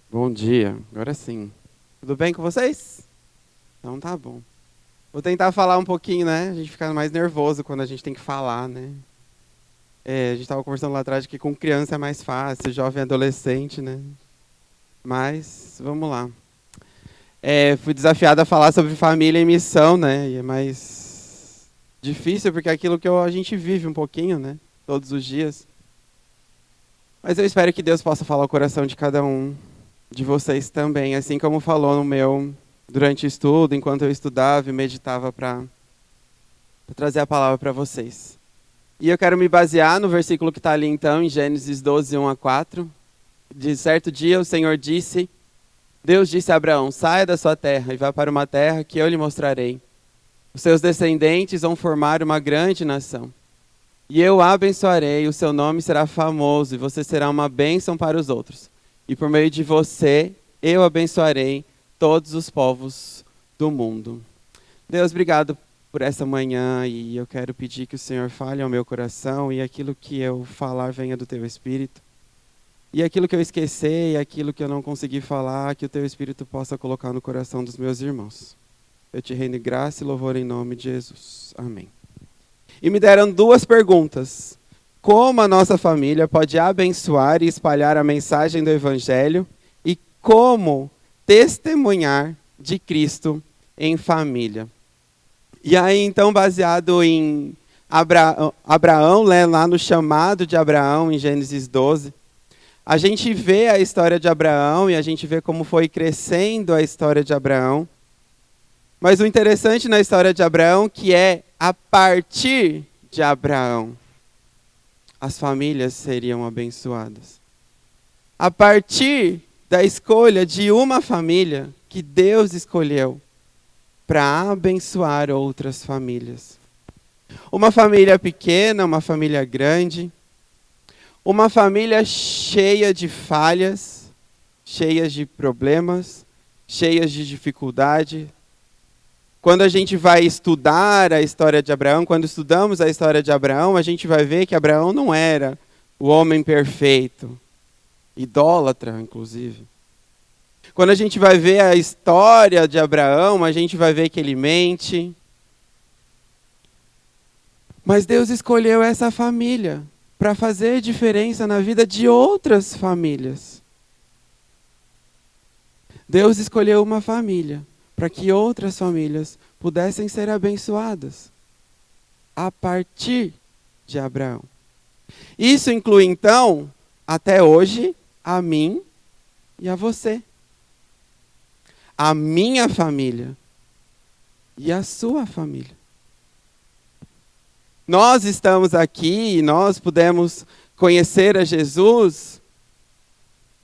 Bom dia, agora sim. Tudo bem com vocês? Então tá bom. Vou tentar falar um pouquinho, né? A gente fica mais nervoso quando a gente tem que falar, né? A gente estava conversando lá atrás de que com criança é mais fácil, jovem e adolescente, né? Mas, vamos lá. Fui desafiado a falar sobre família e missão, né? E é mais difícil porque é aquilo que a gente vive um pouquinho, né? Todos os dias. Mas eu espero que Deus possa falar o coração de cada um de vocês também, assim como falou no meu durante o estudo, enquanto eu estudava e meditava para trazer a palavra para vocês. E eu quero me basear no versículo que está ali então, em Gênesis 12, 1-4. De certo dia o Senhor disse, Deus disse a Abraão, saia da sua terra e vá para uma terra que eu lhe mostrarei. Os seus descendentes vão formar uma grande nação. E eu a abençoarei, o seu nome será famoso e você será uma bênção para os outros. E por meio de você, eu abençoarei todos os povos do mundo. Deus, obrigado por essa manhã e eu quero pedir que o Senhor fale ao meu coração e aquilo que eu falar venha do teu Espírito. E aquilo que eu esquecer e aquilo que eu não consegui falar, que o teu Espírito possa colocar no coração dos meus irmãos. Eu te rendo graça e louvor em nome de Jesus. Amém. E me deram duas perguntas. Como a nossa família pode abençoar e espalhar a mensagem do Evangelho? E como testemunhar de Cristo em família? E aí, então, baseado em Abraão, lá no chamado de Abraão, em Gênesis 12, a gente vê a história de Abraão e a gente vê como foi crescendo a história de Abraão. Mas o interessante na história de Abraão que é a partir de Abraão, as famílias seriam abençoadas. A partir da escolha de uma família que Deus escolheu para abençoar outras famílias. Uma família pequena, uma família grande, uma família cheia de falhas, cheias de problemas, cheias de dificuldade. Quando a gente vai estudar a história de Abraão, quando estudamos a história de Abraão, a gente vai ver que Abraão não era o homem perfeito, idólatra, inclusive. Quando a gente vai ver a história de Abraão, a gente vai ver que ele mente. Mas Deus escolheu essa família para fazer diferença na vida de outras famílias. Deus escolheu uma família para que outras famílias pudessem ser abençoadas a partir de Abraão. Isso inclui, então, até hoje, a mim e a você. A minha família e a sua família. Nós estamos aqui e nós pudemos conhecer a Jesus.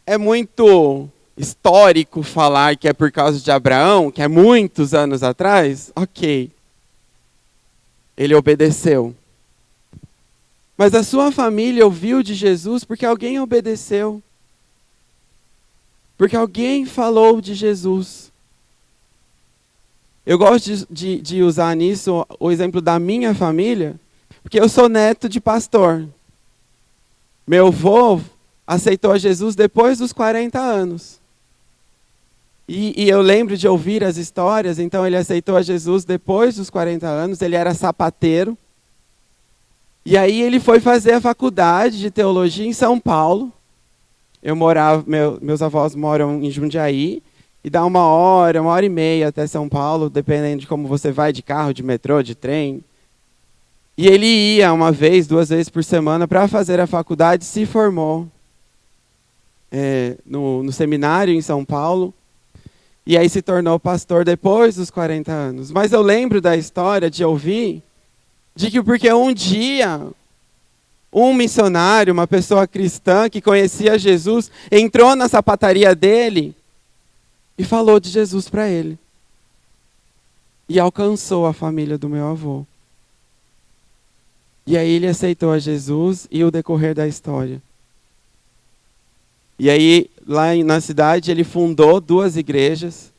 É muito histórico falar que é por causa de Abraão, que é muitos anos atrás, ok. Ele obedeceu. Mas a sua família ouviu de Jesus porque alguém obedeceu. Porque alguém falou de Jesus. Eu gosto de usar nisso o exemplo da minha família, porque eu sou neto de pastor. Meu avô aceitou a Jesus depois dos 40 anos. E eu lembro de ouvir as histórias, então ele aceitou a Jesus depois dos 40 anos, ele era sapateiro. E aí ele foi fazer a faculdade de teologia em São Paulo. Meus avós moram em Jundiaí, e dá 1 hora e meia até São Paulo, dependendo de como você vai, de carro, de metrô, de trem. E ele ia 1 vez, 2 vezes por semana para fazer a faculdade, se formou no seminário em São Paulo. E aí se tornou pastor depois dos 40 anos. Mas eu lembro da história de ouvir, de que porque um dia, um missionário, uma pessoa cristã que conhecia Jesus, entrou na sapataria dele e falou de Jesus para ele. E alcançou a família do meu avô. E aí ele aceitou a Jesus e o decorrer da história. E aí, lá na cidade, ele fundou 2 igrejas.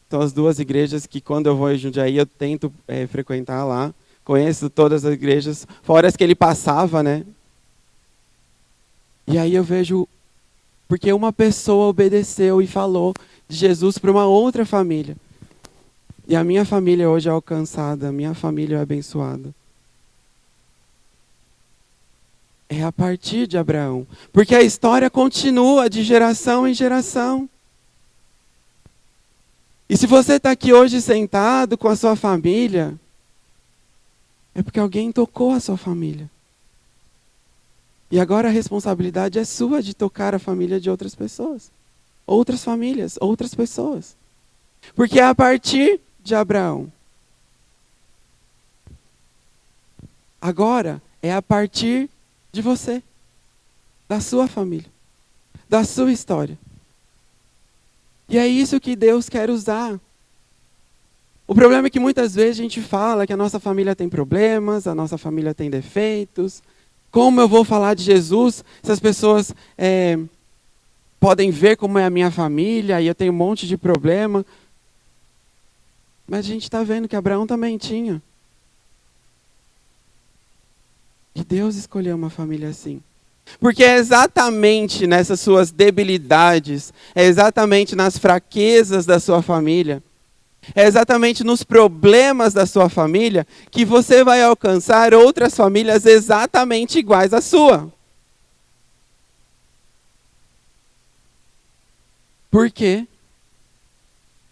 São as 2 igrejas que, quando eu vou em Jundiaí, eu tento frequentar lá. Conheço todas as igrejas, fora as que ele passava, né? E aí eu vejo Porque uma pessoa obedeceu e falou de Jesus para uma outra família. E a minha família hoje é alcançada, a minha família é abençoada. É a partir de Abraão. Porque a história continua de geração em geração. E se você está aqui hoje sentado com a sua família, é porque alguém tocou a sua família. E agora a responsabilidade é sua de tocar a família de outras pessoas. Outras famílias, outras pessoas. Porque é a partir de Abraão. Agora é a partir de você, da sua família, da sua história. E é isso que Deus quer usar. O problema é que muitas vezes a gente fala que a nossa família tem problemas, a nossa família tem defeitos. Como eu vou falar de Jesus se as pessoas podem ver como é a minha família e eu tenho um monte de problema? Mas a gente está vendo que Abraão também tinha. E Deus escolheu uma família assim. Porque é exatamente nessas suas debilidades, é exatamente nas fraquezas da sua família, é exatamente nos problemas da sua família que você vai alcançar outras famílias exatamente iguais à sua. Por quê?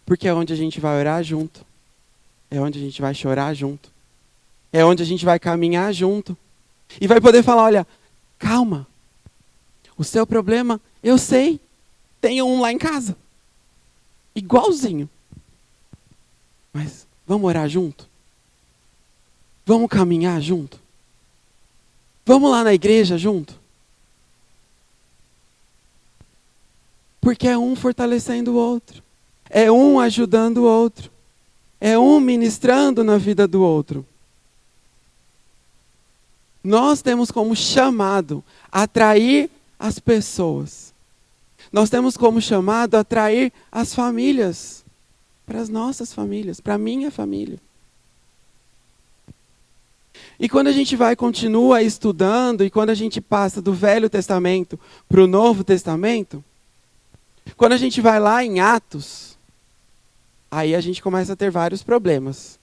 Porque é onde a gente vai orar junto, é onde a gente vai chorar junto, é onde a gente vai caminhar junto. E vai poder falar, olha, calma, o seu problema, eu sei, tem um lá em casa, igualzinho. Mas vamos orar junto? Vamos caminhar junto? Vamos lá na igreja junto? Porque é um fortalecendo o outro, é um ajudando o outro, é um ministrando na vida do outro. Nós temos como chamado atrair as pessoas. Nós temos como chamado atrair as famílias. Para as nossas famílias, para a minha família. E quando a gente continua estudando, e quando a gente passa do Velho Testamento para o Novo Testamento, quando a gente vai lá em Atos, aí a gente começa a ter vários problemas.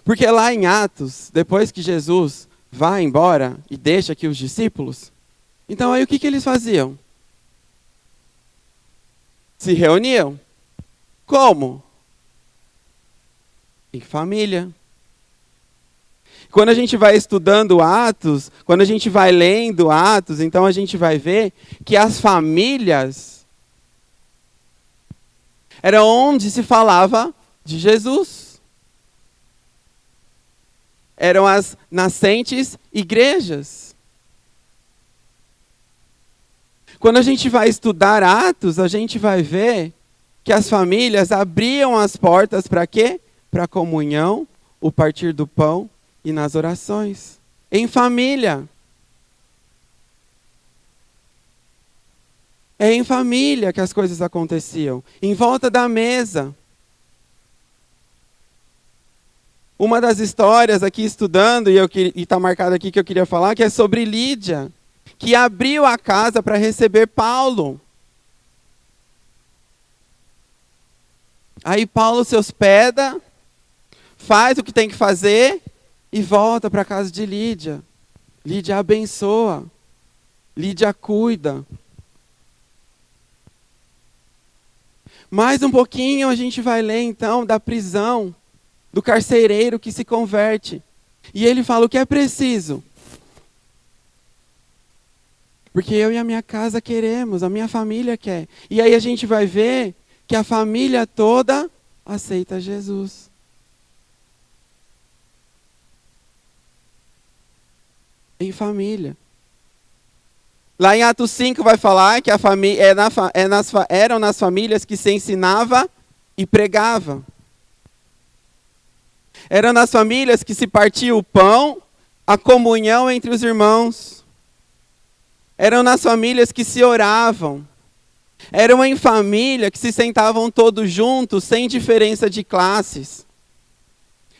Porque lá em Atos, depois que Jesus vai embora e deixa aqui os discípulos, então aí o que eles faziam? Se reuniam. Como? Em família. Quando a gente vai estudando Atos, quando a gente vai lendo Atos, então a gente vai ver que as famílias era onde se falava de Jesus. Eram as nascentes igrejas. Quando a gente vai estudar Atos, a gente vai ver que as famílias abriam as portas para quê? Para a comunhão, o partir do pão e nas orações. Em família. É em família que as coisas aconteciam. Em volta da mesa. Uma das histórias aqui estudando, e está marcado aqui que eu queria falar, que é sobre Lídia, que abriu a casa para receber Paulo. Aí Paulo se hospeda, faz o que tem que fazer e volta para a casa de Lídia. Lídia abençoa. Lídia cuida. Mais um pouquinho a gente vai ler então da prisão, do carcereiro que se converte. E ele fala o que é preciso. Porque eu e a minha casa queremos, a minha família quer. E aí a gente vai ver que a família toda aceita Jesus. Em família. Lá em Atos 5 vai falar que a família eram nas famílias que se ensinava e pregava. Eram nas famílias que se partia o pão, a comunhão entre os irmãos. Eram nas famílias que se oravam. Eram em família que se sentavam todos juntos, sem diferença de classes.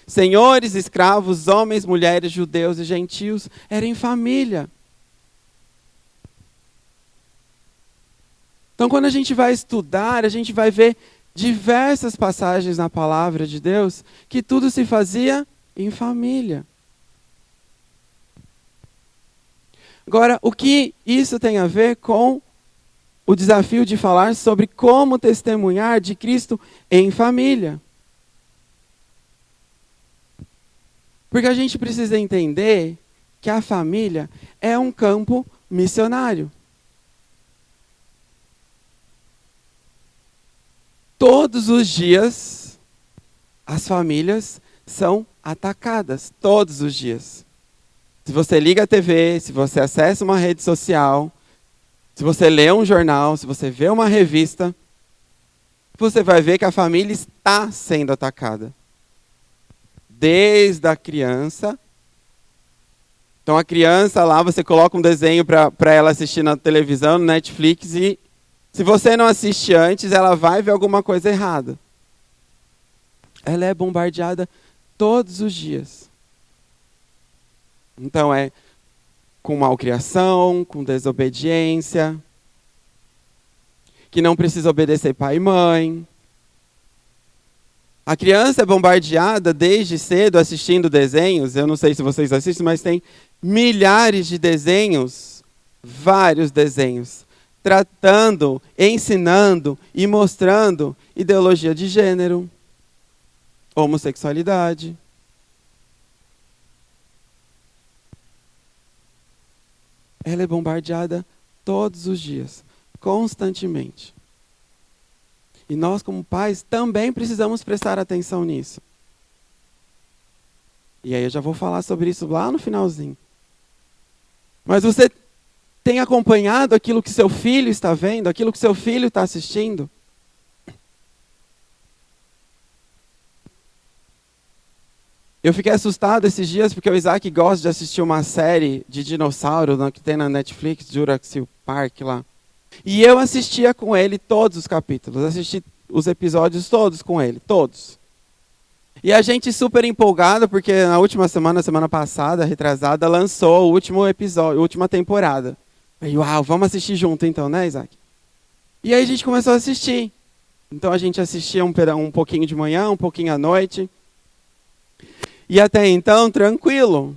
Senhores, escravos, homens, mulheres, judeus e gentios. Era em família. Então, quando a gente vai estudar, a gente vai ver diversas passagens na palavra de Deus que tudo se fazia em família. Agora, o que isso tem a ver com o desafio de falar sobre como testemunhar de Cristo em família? Porque a gente precisa entender que a família é um campo missionário. Todos os dias, as famílias são atacadas. Todos os dias. Se você liga a TV, se você acessa uma rede social, se você lê um jornal, se você vê uma revista, você vai ver que a família está sendo atacada. Desde a criança. Então a criança lá, você coloca um desenho para ela assistir na televisão, no Netflix, e se você não assiste antes, ela vai ver alguma coisa errada. Ela é bombardeada todos os dias. Então é com malcriação, com desobediência, que não precisa obedecer pai e mãe. A criança é bombardeada desde cedo assistindo desenhos. Eu não sei se vocês assistem, mas tem milhares de desenhos, vários desenhos, tratando, ensinando e mostrando ideologia de gênero, homossexualidade. Ela é bombardeada todos os dias, constantemente. E nós, como pais, também precisamos prestar atenção nisso. E aí eu já vou falar sobre isso lá no finalzinho. Mas você tem acompanhado aquilo que seu filho está vendo, aquilo que seu filho está assistindo? Eu fiquei assustado esses dias porque o Isaac gosta de assistir uma série de dinossauro que tem na Netflix, Jurassic Park lá. E eu assistia com ele todos os capítulos, assisti os episódios todos com ele, todos. E a gente super empolgado porque na última semana passada, retrasada, lançou o último episódio, a última temporada. Aí, uau, vamos assistir junto então, né, Isaac? E aí a gente começou a assistir. Então a gente assistia um pouquinho de manhã, um pouquinho à noite. E até então, tranquilo.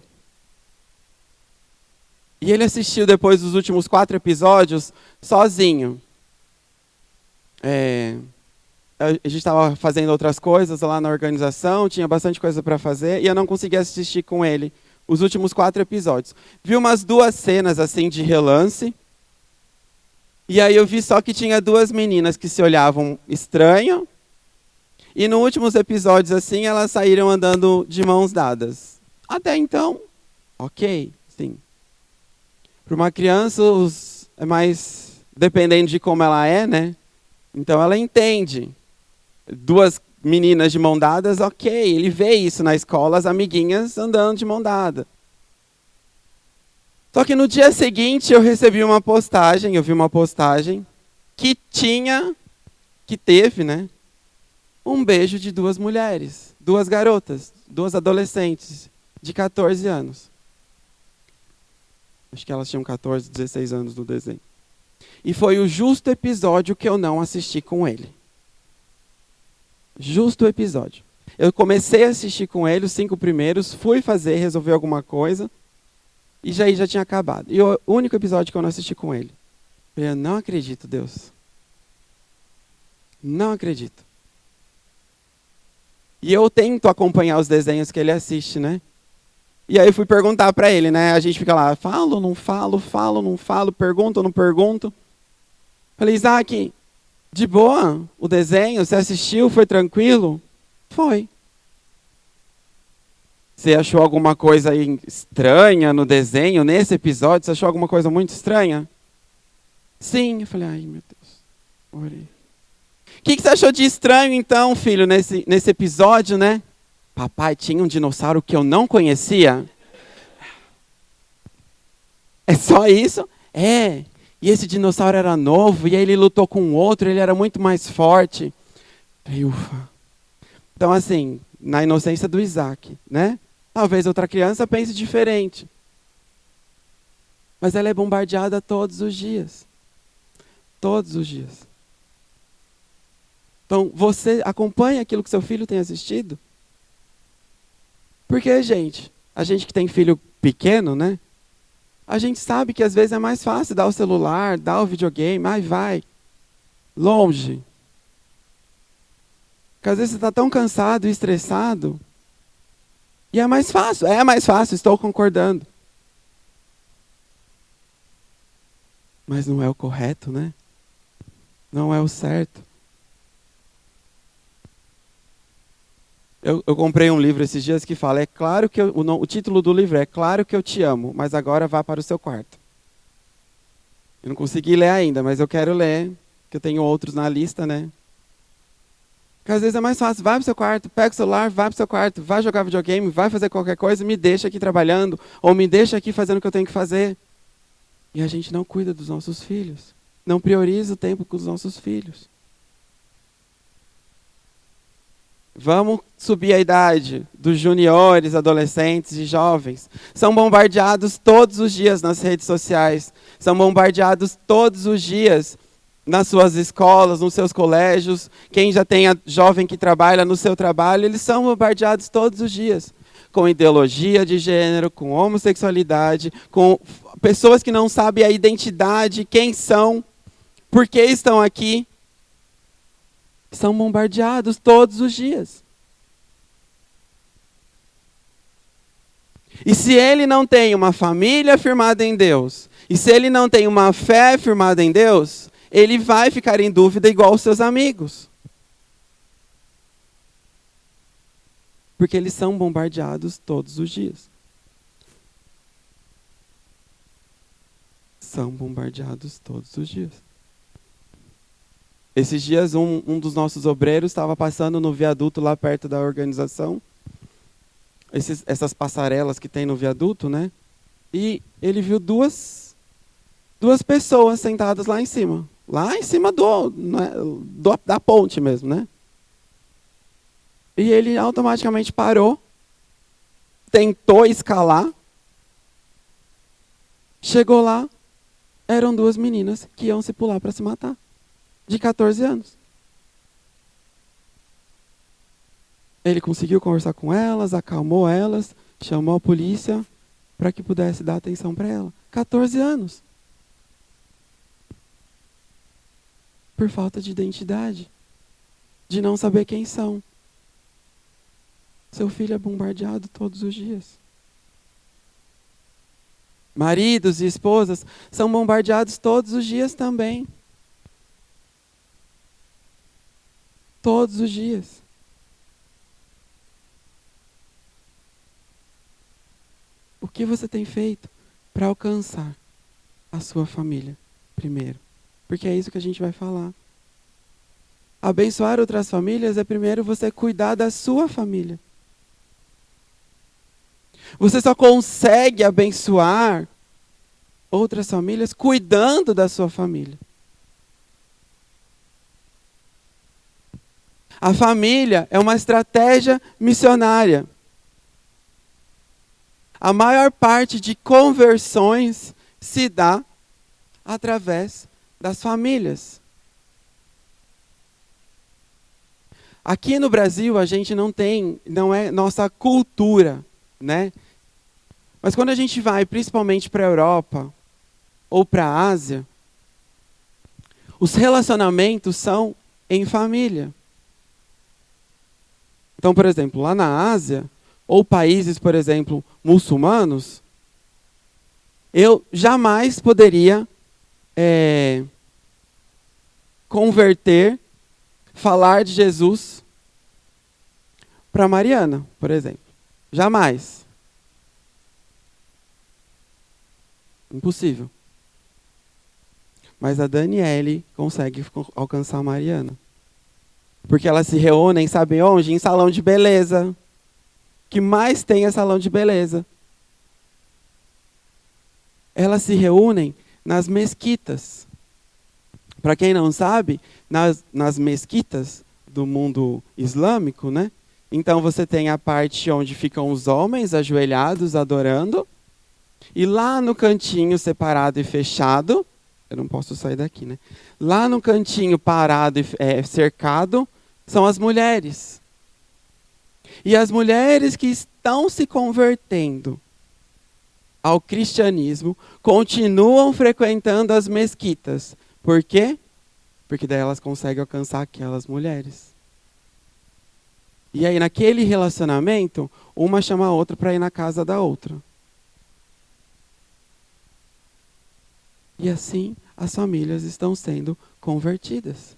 E ele assistiu depois dos últimos 4 episódios sozinho. A gente estava fazendo outras coisas lá na organização, tinha bastante coisa para fazer, e eu não conseguia assistir com ele os últimos 4 episódios. Vi umas 2 cenas assim de relance, e aí eu vi só que tinha 2 meninas que se olhavam estranho, e nos últimos episódios assim, elas saíram andando de mãos dadas. Até então, ok, sim. Para uma criança, é mais dependendo de como ela é, né? Então ela entende. 2 meninas de mão dadas, ok. Ele vê isso na escola, as amiguinhas andando de mão dada. Só que no dia seguinte eu vi uma postagem que teve, né? Um beijo de 2 mulheres, 2 garotas, 2 adolescentes de 14 anos. Acho que elas tinham 14, 16 anos no desenho. E foi o justo episódio que eu não assisti com ele. Justo episódio. Eu comecei a assistir com ele os 5 primeiros, fui resolver alguma coisa, e já tinha acabado. E o único episódio que eu não assisti com ele. Eu não acredito, Deus. Não acredito. E eu tento acompanhar os desenhos que ele assiste, né? E aí fui perguntar para ele, né? A gente fica lá, falo, não falo, pergunto, não pergunto. Falei, Isaac, de boa o desenho? Você assistiu? Foi tranquilo? Foi. Você achou alguma coisa estranha no desenho, nesse episódio? Você achou alguma coisa muito estranha? Sim. Eu falei, ai meu Deus. Orei. O que você achou de estranho então, filho, nesse episódio, né? Papai, tinha um dinossauro que eu não conhecia? É só isso? É. E esse dinossauro era novo, e aí ele lutou com o outro, ele era muito mais forte. Falei, ufa. Então, assim, na inocência do Isaac, né? Talvez outra criança pense diferente. Mas ela é bombardeada todos os dias. Todos os dias. Então, você acompanha aquilo que seu filho tem assistido? Porque, gente, a gente que tem filho pequeno, né? A gente sabe que às vezes é mais fácil dar o celular, dar o videogame, vai, longe. Porque às vezes você está tão cansado e estressado. E é mais fácil, estou concordando. Mas não é o correto, né? Não é o certo. Eu comprei um livro esses dias que fala, o título do livro é Claro que eu te amo, mas agora vá para o seu quarto. Eu não consegui ler ainda, mas eu quero ler, porque eu tenho outros na lista, né? Porque às vezes é mais fácil, vai para o seu quarto, pega o celular, vai para o seu quarto, vai jogar videogame, vai fazer qualquer coisa, me deixa aqui trabalhando, ou me deixa aqui fazendo o que eu tenho que fazer. E a gente não cuida dos nossos filhos, não prioriza o tempo com os nossos filhos. Vamos subir a idade dos juniores, adolescentes e jovens. São bombardeados todos os dias nas redes sociais. São bombardeados todos os dias nas suas escolas, nos seus colégios. Quem já tem jovem que trabalha no seu trabalho, eles são bombardeados todos os dias. Com ideologia de gênero, com homossexualidade, com pessoas que não sabem a identidade, quem são, por que estão aqui. São bombardeados todos os dias. E se ele não tem uma família firmada em Deus, e se ele não tem uma fé firmada em Deus, ele vai ficar em dúvida igual os seus amigos. Porque eles são bombardeados todos os dias. São bombardeados todos os dias. Esses dias, um dos nossos obreiros estava passando no viaduto lá perto da organização. Essas passarelas que tem no viaduto, né? E ele viu duas pessoas sentadas lá em cima. Lá em cima da ponte mesmo, né? E ele automaticamente parou. Tentou escalar. Chegou lá. Eram duas meninas que iam se pular para se matar. De 14 anos. Ele conseguiu conversar com elas, acalmou elas, chamou a polícia para que pudesse dar atenção para ela. 14 anos. Por falta de identidade. De não saber quem são. Seu filho é bombardeado todos os dias. Maridos e esposas são bombardeados todos os dias também. Todos os dias. O que você tem feito para alcançar a sua família primeiro? Porque é isso que a gente vai falar. Abençoar outras famílias é primeiro você cuidar da sua família. Você só consegue abençoar outras famílias cuidando da sua família. A família é uma estratégia missionária. A maior parte de conversões se dá através das famílias. Aqui no Brasil a gente não é nossa cultura, né? Mas quando a gente vai principalmente para a Europa ou para a Ásia, os relacionamentos são em família. Então, por exemplo, lá na Ásia, ou países, por exemplo, muçulmanos, eu jamais poderia converter, falar de Jesus para Mariana, por exemplo. Jamais. Impossível. Mas a Daniele consegue alcançar a Mariana. Porque elas se reúnem, sabem onde? Em salão de beleza. O que mais tem é salão de beleza. Elas se reúnem nas mesquitas. Para quem não sabe, nas mesquitas do mundo islâmico, né? Então você tem a parte onde ficam os homens ajoelhados, adorando. E lá no cantinho separado e fechado, Eu não posso sair daqui, né? Lá no cantinho parado e cercado são as mulheres. E as mulheres que estão se convertendo ao cristianismo continuam frequentando as mesquitas. Por quê? Porque daí elas conseguem alcançar aquelas mulheres. E aí, naquele relacionamento, uma chama a outra para ir na casa da outra. E assim, as famílias estão sendo convertidas.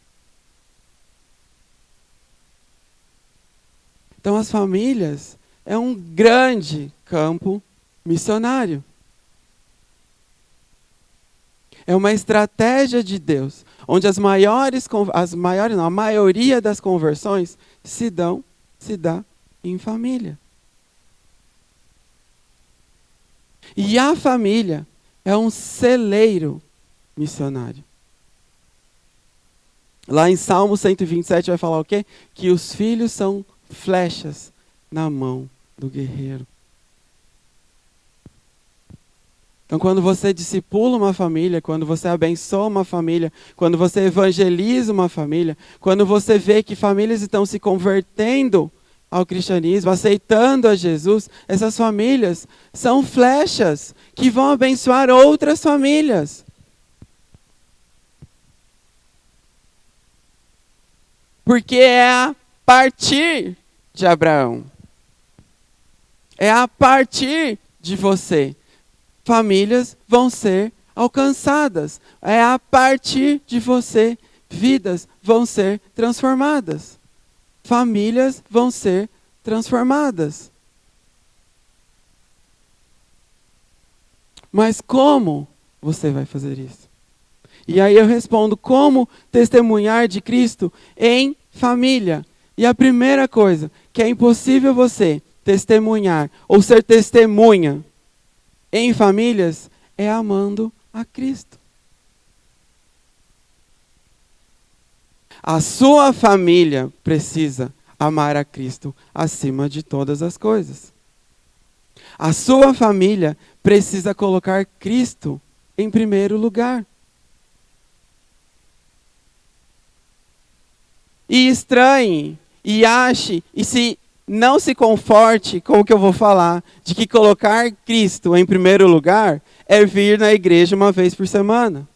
Então, as famílias é um grande campo missionário. É uma estratégia de Deus, onde a maioria das conversões se dá em família. E a família é um celeiro missionário. Lá em Salmo 127 vai falar o quê? Que os filhos são flechas na mão do guerreiro. Então, quando você discipula uma família, quando você abençoa uma família, quando você evangeliza uma família, quando você vê que famílias estão se convertendo ao cristianismo, aceitando a Jesus, essas famílias são flechas que vão abençoar outras famílias. Porque é a partir de Abraão. É a partir de você. Famílias vão ser alcançadas. É a partir de você, vidas vão ser transformadas. Famílias vão ser transformadas. Mas como você vai fazer isso? E aí eu respondo, como testemunhar de Cristo em família? E a primeira coisa, que é impossível você testemunhar ou ser testemunha em famílias, é amando a Cristo. A sua família precisa amar a Cristo acima de todas as coisas. A sua família precisa colocar Cristo em primeiro lugar. E estranhe, e ache, não se conforte com o que eu vou falar, de que colocar Cristo em primeiro lugar é vir na igreja uma vez por semana.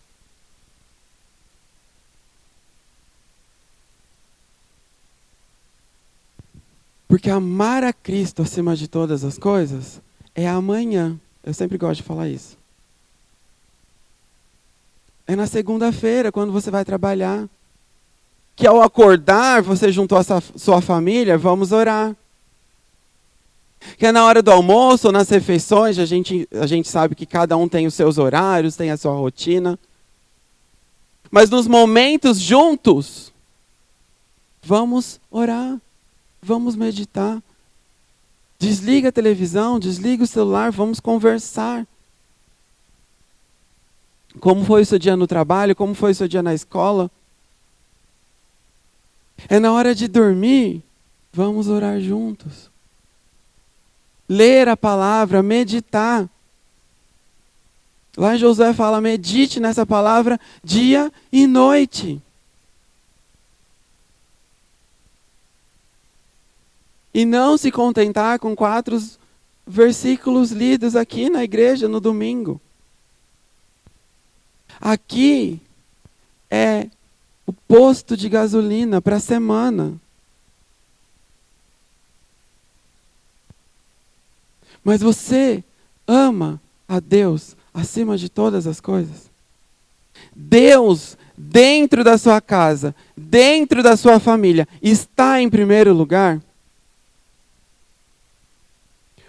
Porque amar a Cristo acima de todas as coisas é amanhã. Eu sempre gosto de falar isso. É na segunda-feira, quando você vai trabalhar. Que ao acordar, você juntou a sua família, vamos orar. Que é na hora do almoço ou nas refeições, a gente sabe que cada um tem os seus horários, tem a sua rotina. Mas nos momentos juntos, vamos orar, vamos meditar. Desliga a televisão, desliga o celular, vamos conversar. Como foi o seu dia no trabalho, como foi o seu dia na escola? É na hora de dormir, vamos orar juntos. Ler a palavra, meditar. Lá em Josué fala, medite nessa palavra dia e noite. E não se contentar com 4 versículos lidos aqui na igreja no domingo. Aqui é o posto de gasolina para a semana. Mas você ama a Deus acima de todas as coisas? Deus, dentro da sua casa, dentro da sua família, está em primeiro lugar?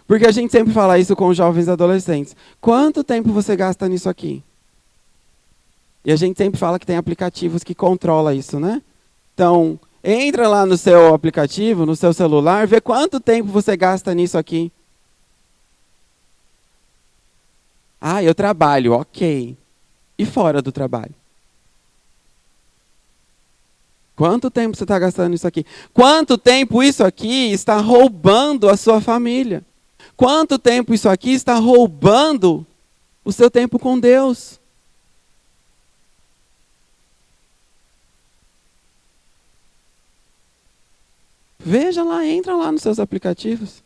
Porque a gente sempre fala isso com os jovens e adolescentes. Quanto tempo você gasta nisso aqui? E a gente sempre fala que tem aplicativos que controlam isso, né? Então, entra lá no seu aplicativo, no seu celular, vê quanto tempo você gasta nisso aqui. Ah, eu trabalho, ok. E fora do trabalho? Quanto tempo você está gastando nisso aqui? Quanto tempo isso aqui está roubando a sua família? Quanto tempo isso aqui está roubando o seu tempo com Deus? Veja lá, entra lá nos seus aplicativos.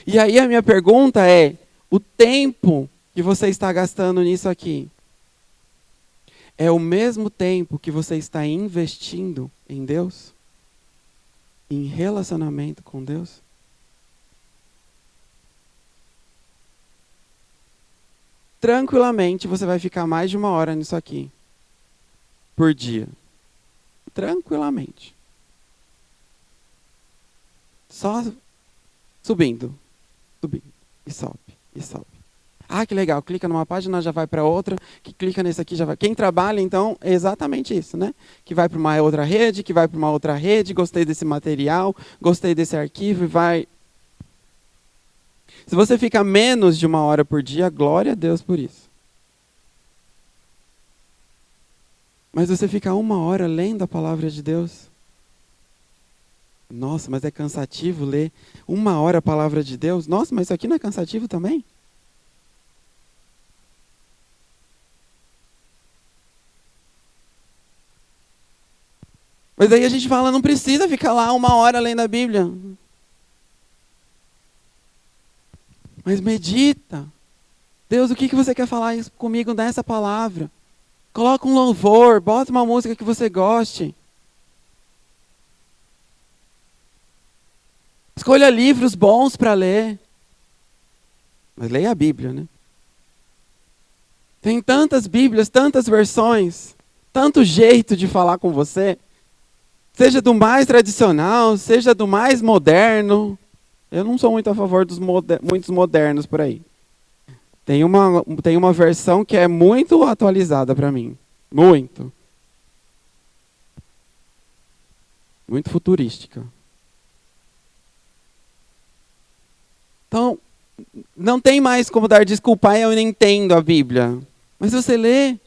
E aí a minha pergunta é, o tempo que você está gastando nisso aqui é o mesmo tempo que você está investindo em Deus? Em relacionamento com Deus? Tranquilamente você vai ficar mais de 1 hora nisso aqui. Por dia. Tranquilamente. Só subindo. Subindo. E sobe. E sobe. Ah, que legal. Clica numa página, já vai para outra. Que clica nesse aqui, já vai. Quem trabalha, então, é exatamente isso, né? Que vai para uma outra rede, que vai para uma outra rede. Gostei desse material, gostei desse arquivo e vai. Se você fica menos de 1 hora por dia, glória a Deus por isso. Mas você fica 1 hora lendo a palavra de Deus. Nossa, mas é cansativo ler 1 hora a palavra de Deus? Nossa, mas isso aqui não é cansativo também? Mas aí a gente fala, não precisa ficar lá 1 hora lendo a Bíblia. Mas medita. Deus, o que você quer falar comigo nessa palavra? Coloca um louvor, bota uma música que você goste. Escolha livros bons para ler. Mas leia a Bíblia, né? Tem tantas Bíblias, tantas versões, tanto jeito de falar com você. Seja do mais tradicional, seja do mais moderno. Eu não sou muito a favor dos muitos modernos por aí. Tem uma versão que é muito atualizada para mim. Muito. Muito futurística. Então, não tem mais como dar desculpa, eu não entendo a Bíblia. Mas você lê.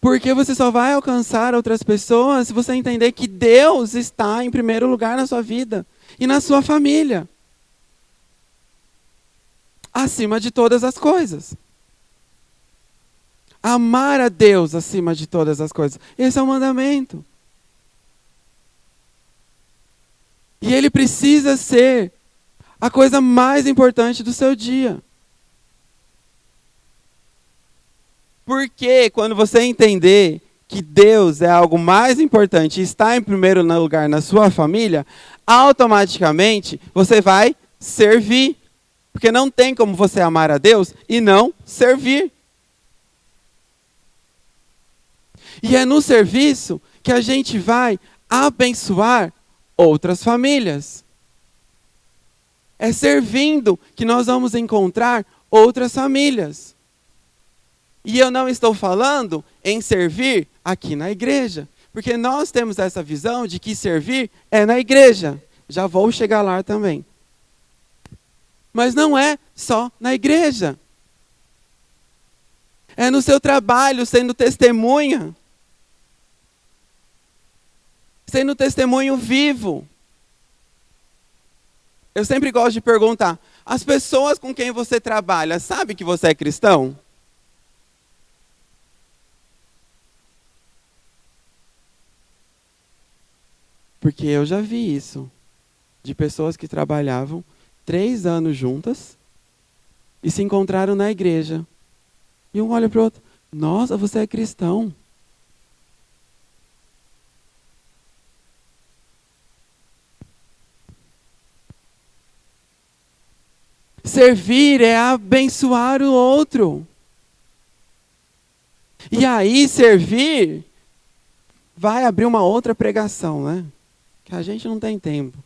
Porque você só vai alcançar outras pessoas se você entender que Deus está em primeiro lugar na sua vida e na sua família. Acima de todas as coisas. Amar a Deus acima de todas as coisas. Esse é o mandamento. E ele precisa ser a coisa mais importante do seu dia. Porque quando você entender que Deus é algo mais importante e está em primeiro lugar na sua família, automaticamente você vai servir. Porque não tem como você amar a Deus e não servir. E é no serviço que a gente vai abençoar outras famílias. É servindo que nós vamos encontrar outras famílias. E eu não estou falando em servir aqui na igreja. Porque nós temos essa visão de que servir é na igreja. Já vou chegar lá também. Mas não é só na igreja. É no seu trabalho, sendo testemunha. Sendo testemunho vivo. Eu sempre gosto de perguntar, as pessoas com quem você trabalha, sabem que você é cristão? Porque eu já vi isso. De pessoas que trabalhavam 3 anos juntas e se encontraram na igreja. E um olha para o outro, nossa, você é cristão. Servir é abençoar o outro. E aí servir vai abrir uma outra pregação, né? Que a gente não tem tempo.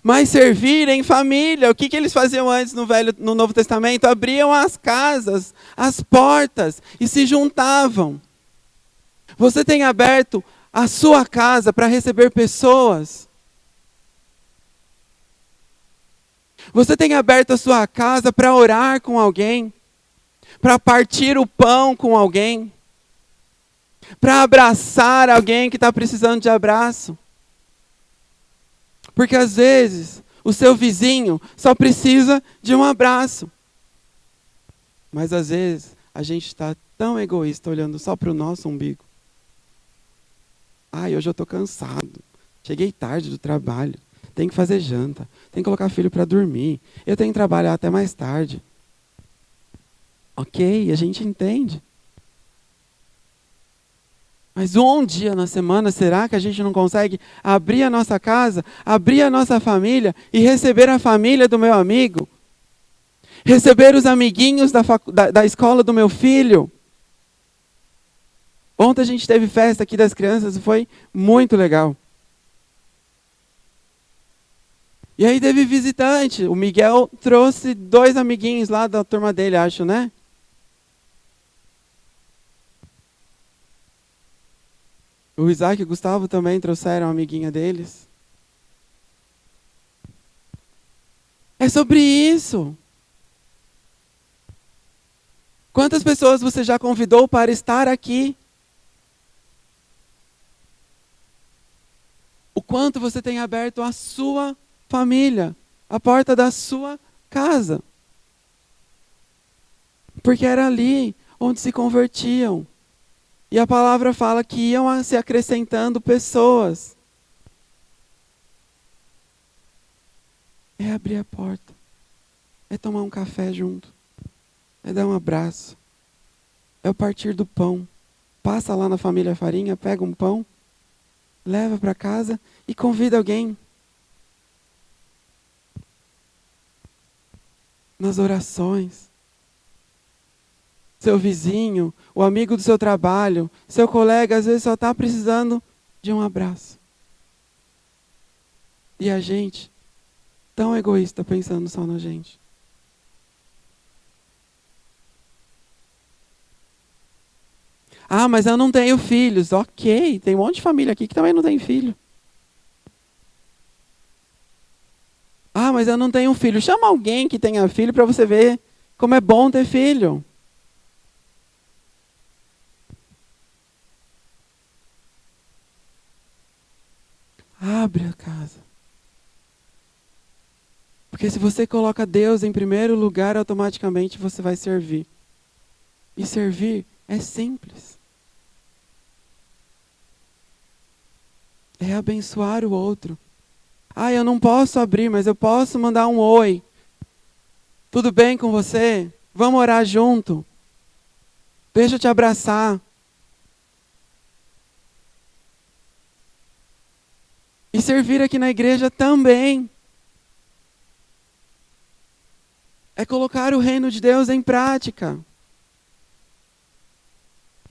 Mas servir em família, o que eles faziam antes no Novo Testamento? Abriam as casas, as portas e se juntavam. Você tem aberto a sua casa para receber pessoas? Você tem aberto a sua casa para orar com alguém? Para partir o pão com alguém? Para abraçar alguém que está precisando de abraço? Porque às vezes o seu vizinho só precisa de um abraço. Mas às vezes a gente está tão egoísta olhando só para o nosso umbigo. Ai, hoje eu estou cansado. Cheguei tarde do trabalho. Tenho que fazer janta. Tenho que colocar filho para dormir. Eu tenho que trabalhar até mais tarde. Ok, a gente entende. Mas um dia na semana, será que a gente não consegue abrir a nossa casa, abrir a nossa família e receber a família do meu amigo? Receber os amiguinhos da escola do meu filho? Ontem a gente teve festa aqui das crianças e foi muito legal. E aí teve visitante. O Miguel trouxe 2 amiguinhos lá da turma dele, acho, né? O Isaac e o Gustavo também trouxeram a amiguinha deles. É sobre isso. Quantas pessoas você já convidou para estar aqui? O quanto você tem aberto a sua família, a porta da sua casa? Porque era ali onde se convertiam. E a palavra fala que iam se acrescentando pessoas. É abrir a porta. É tomar um café junto. É dar um abraço. É o partir do pão. Passa lá na família Farinha, pega um pão, leva para casa e convida alguém. Nas orações. Seu vizinho, o amigo do seu trabalho, seu colega, às vezes só está precisando de um abraço. E a gente, tão egoísta, pensando só na gente. Ah, mas eu não tenho filhos. Ok, tem um monte de família aqui que também não tem filho. Ah, mas eu não tenho filho. Chama alguém que tenha filho para você ver como é bom ter filho. Abre a casa. Porque se você coloca Deus em primeiro lugar, automaticamente você vai servir. E servir é simples. É abençoar o outro. Ah, eu não posso abrir, mas eu posso mandar um oi. Tudo bem com você? Vamos orar junto. Deixa eu te abraçar. E servir aqui na igreja também. É colocar o reino de Deus em prática.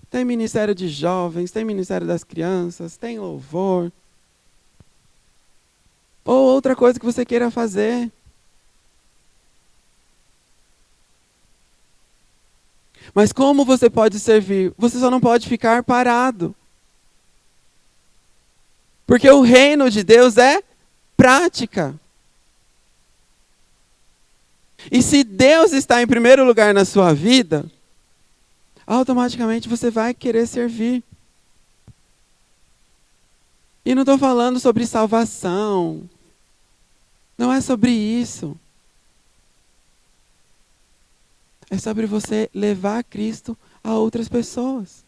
Tem ministério de jovens, tem ministério das crianças, tem louvor. Ou outra coisa que você queira fazer. Mas como você pode servir? Você só não pode ficar parado. Porque o reino de Deus é prática. E se Deus está em primeiro lugar na sua vida, automaticamente você vai querer servir. E não estou falando sobre salvação. Não é sobre isso. É sobre você levar Cristo a outras pessoas.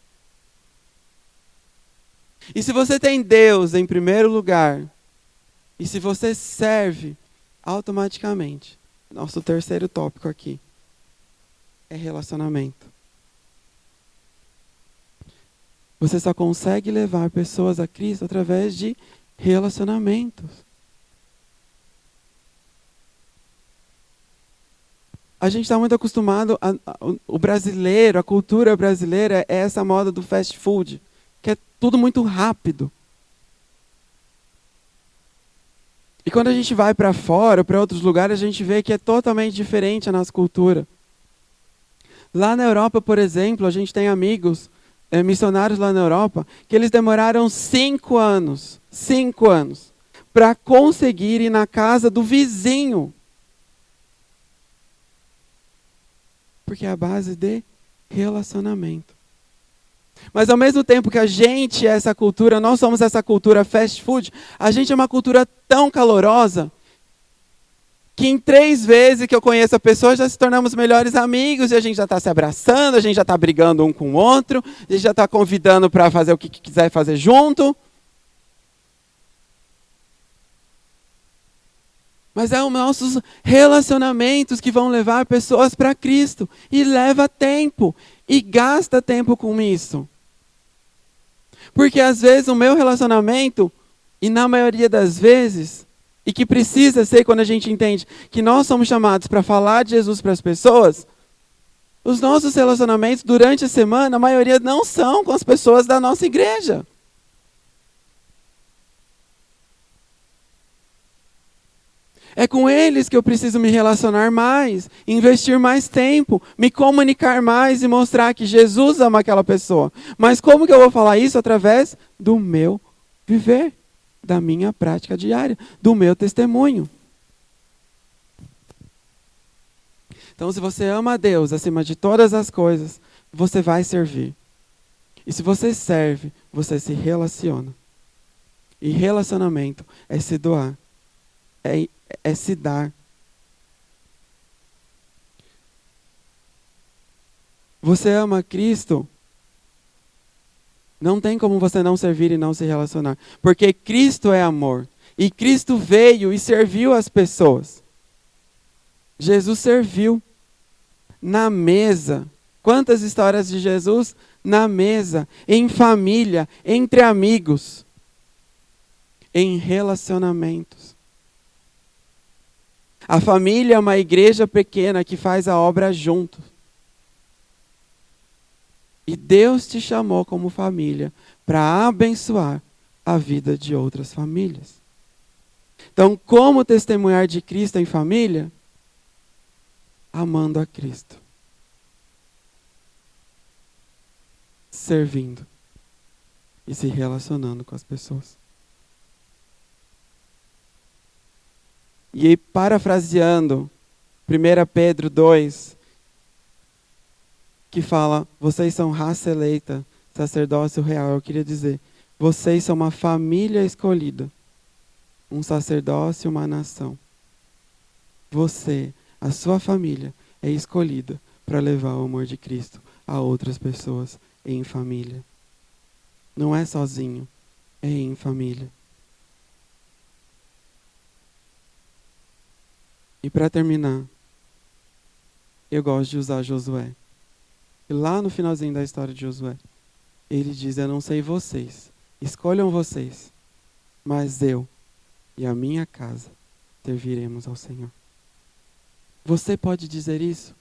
E se você tem Deus em primeiro lugar, e se você serve, automaticamente, nosso terceiro tópico aqui é relacionamento. Você só consegue levar pessoas a Cristo através de relacionamentos. A gente está muito acostumado, o brasileiro, a cultura brasileira é essa moda do fast food, que é tudo muito rápido. E quando a gente vai para fora, para outros lugares, a gente vê que é totalmente diferente a nossa cultura. Lá na Europa, por exemplo, a gente tem amigos, missionários lá na Europa, que eles demoraram 5 anos, para conseguir ir na casa do vizinho. Porque é a base de relacionamento. Mas ao mesmo tempo que a gente é essa cultura, nós somos essa cultura fast food, a gente é uma cultura tão calorosa que que em 3 vezes que eu conheço a pessoa, já se tornamos melhores amigos, e a gente já está se abraçando, a gente já está brigando um com o outro, a gente já está convidando para fazer o que quiser fazer junto. Mas é os nossos relacionamentos que vão levar pessoas para Cristo. E leva tempo. E gasta tempo com isso. Porque às vezes o meu relacionamento, e na maioria das vezes, e que precisa ser quando a gente entende que nós somos chamados para falar de Jesus para as pessoas, os nossos relacionamentos durante a semana, a maioria não são com as pessoas da nossa igreja. É com eles que eu preciso me relacionar mais, investir mais tempo, me comunicar mais e mostrar que Jesus ama aquela pessoa. Mas como que eu vou falar isso? Através do meu viver, da minha prática diária, do meu testemunho. Então, se você ama a Deus acima de todas as coisas, você vai servir. E se você serve, você se relaciona. E relacionamento é se doar. É se dar. Você ama Cristo? Não tem como você não servir e não se relacionar. Porque Cristo é amor. E Cristo veio e serviu as pessoas. Jesus serviu na mesa. Quantas histórias de Jesus na mesa, em família, entre amigos, em relacionamentos. A família é uma igreja pequena que faz a obra junto. E Deus te chamou como família para abençoar a vida de outras famílias. Então, como testemunhar de Cristo em família? Amando a Cristo. Servindo. E se relacionando com as pessoas. E aí, parafraseando 1 Pedro 2, que fala, vocês são raça eleita, sacerdócio real. Eu queria dizer, vocês são uma família escolhida, um sacerdócio e uma nação. Você, a sua família, é escolhida para levar o amor de Cristo a outras pessoas em família. Não é sozinho, é em família. E para terminar, eu gosto de usar Josué. E lá no finalzinho da história de Josué, ele diz, eu não sei vocês, escolham vocês, mas eu e a minha casa serviremos ao Senhor. Você pode dizer isso?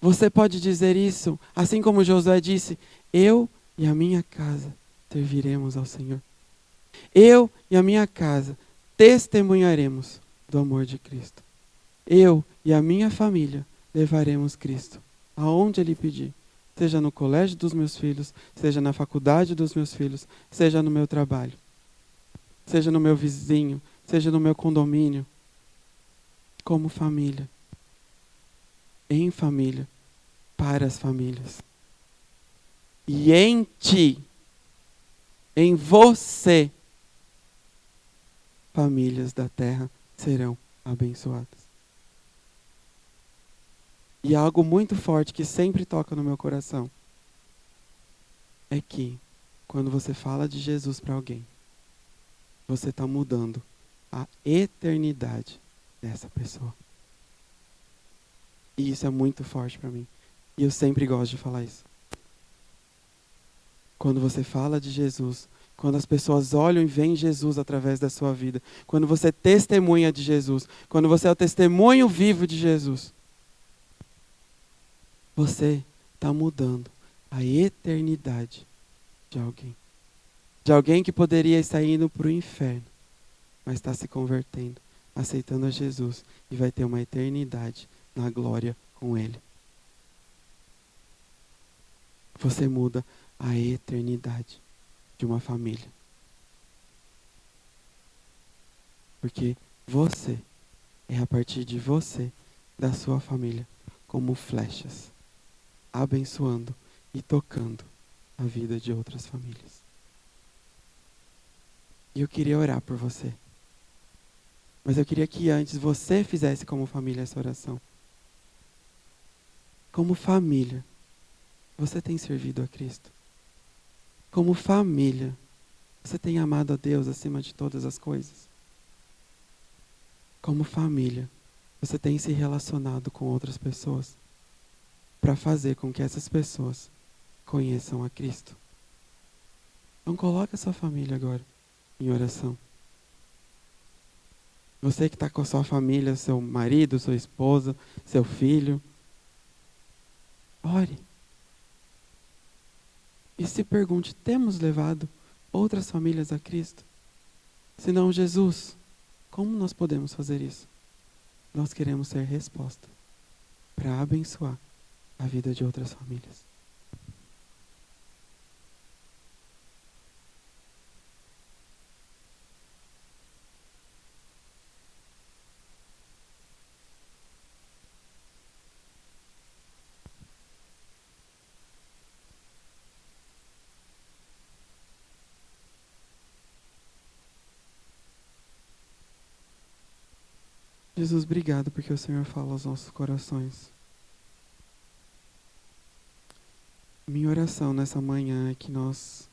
Você pode dizer isso, assim como Josué disse, eu e a minha casa serviremos ao Senhor. Eu e a minha casa testemunharemos do amor de Cristo. Eu e a minha família levaremos Cristo aonde Ele pedir. Seja no colégio dos meus filhos, seja na faculdade dos meus filhos, seja no meu trabalho, seja no meu vizinho, seja no meu condomínio. Como família. Em família. Para as famílias. E em ti, em você, famílias da terra serão abençoadas. E algo muito forte que sempre toca no meu coração é que quando você fala de Jesus para alguém, você está mudando a eternidade dessa pessoa. E isso é muito forte para mim. E eu sempre gosto de falar isso. Quando você fala de Jesus, quando as pessoas olham e veem Jesus através da sua vida, quando você testemunha de Jesus, quando você é o testemunho vivo de Jesus, você está mudando a eternidade de alguém. De alguém que poderia estar indo para o inferno, mas está se convertendo, aceitando a Jesus e vai ter uma eternidade na glória com Ele. Você muda a eternidade de uma família. Porque você é a partir de você, da sua família, como flechas, abençoando e tocando a vida de outras famílias. E eu queria orar por você. Mas eu queria que antes você fizesse como família essa oração. Como família, você tem servido a Cristo? Como família, você tem amado a Deus acima de todas as coisas? Como família, você tem se relacionado com outras pessoas para fazer com que essas pessoas conheçam a Cristo? Então coloque a sua família agora em oração. Você que está com a sua família, seu marido, sua esposa, seu filho, ore. E se pergunte, temos levado outras famílias a Cristo? Se não, Jesus, como nós podemos fazer isso? Nós queremos ser resposta para abençoar a vida de outras famílias. Jesus, obrigado porque o Senhor fala aos nossos corações. Minha oração nessa manhã é que nós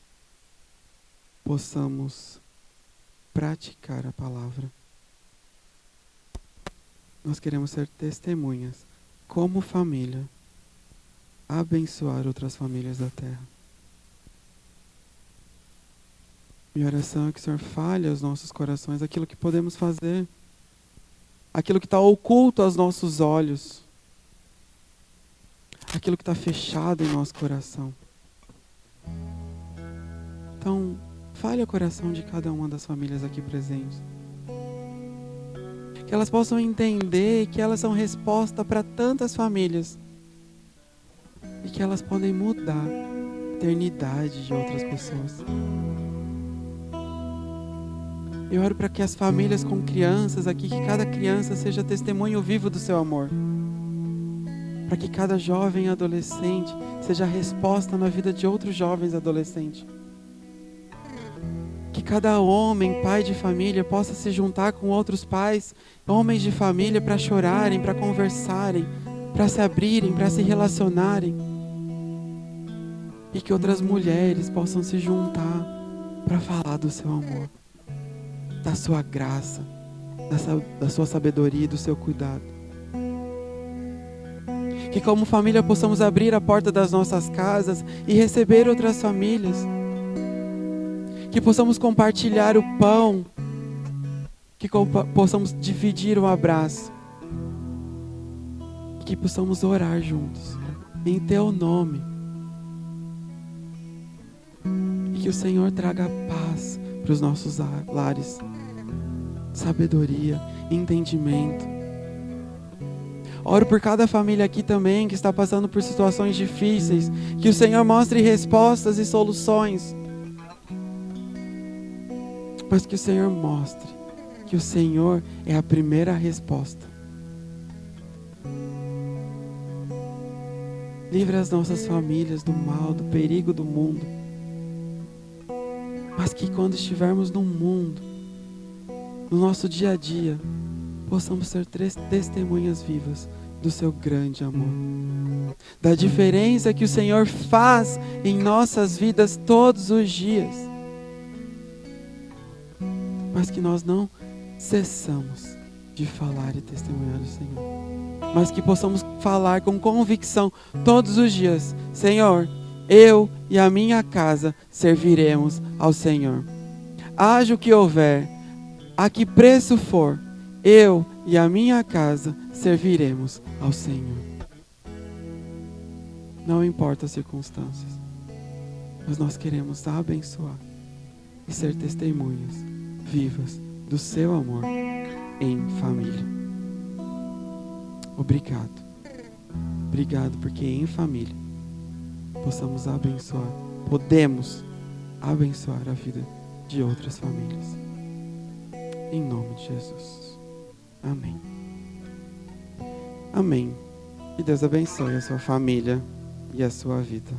possamos praticar a palavra. Nós queremos ser testemunhas, como família, abençoar outras famílias da terra. Minha oração é que o Senhor fale aos nossos corações aquilo que podemos fazer, aquilo que está oculto aos nossos olhos, aquilo que está fechado em nosso coração. Então, fale ao coração de cada uma das famílias aqui presentes. Que elas possam entender que elas são resposta para tantas famílias. E que elas podem mudar a eternidade de outras pessoas. Eu oro para que as famílias com crianças aqui, que cada criança seja testemunho vivo do seu amor. Para que cada jovem e adolescente seja resposta na vida de outros jovens e adolescentes. Que cada homem, pai de família, possa se juntar com outros pais, homens de família, para chorarem, para conversarem, para se abrirem, para se relacionarem. E que outras mulheres possam se juntar para falar do seu amor, da sua graça, da sua sabedoria e do seu cuidado. Que como família possamos abrir a porta das nossas casas e receber outras famílias. Que possamos compartilhar o pão, que possamos dividir o abraço. Que possamos orar juntos, em Teu nome. E que o Senhor traga paz para os nossos lares, sabedoria, entendimento. Oro por cada família aqui também que está passando por situações difíceis, que o Senhor mostre respostas e soluções, mas que o Senhor mostre que o Senhor é a primeira resposta. Livre as nossas famílias do mal, do perigo do mundo, mas que quando estivermos no mundo, no nosso dia a dia, possamos ser testemunhas vivas do seu grande amor, da diferença que o Senhor faz em nossas vidas todos os dias, mas que nós não cessamos de falar e testemunhar do Senhor, mas que possamos falar com convicção todos os dias: Senhor, eu e a minha casa serviremos ao Senhor. Haja o que houver, a que preço for, eu e a minha casa serviremos ao Senhor. Não importa as circunstâncias, mas nós queremos abençoar e ser testemunhas vivas do seu amor em família. Obrigado. Obrigado porque em família possamos abençoar, podemos abençoar a vida de outras famílias. Em nome de Jesus. Amém. Amém. Que Deus abençoe a sua família e a sua vida.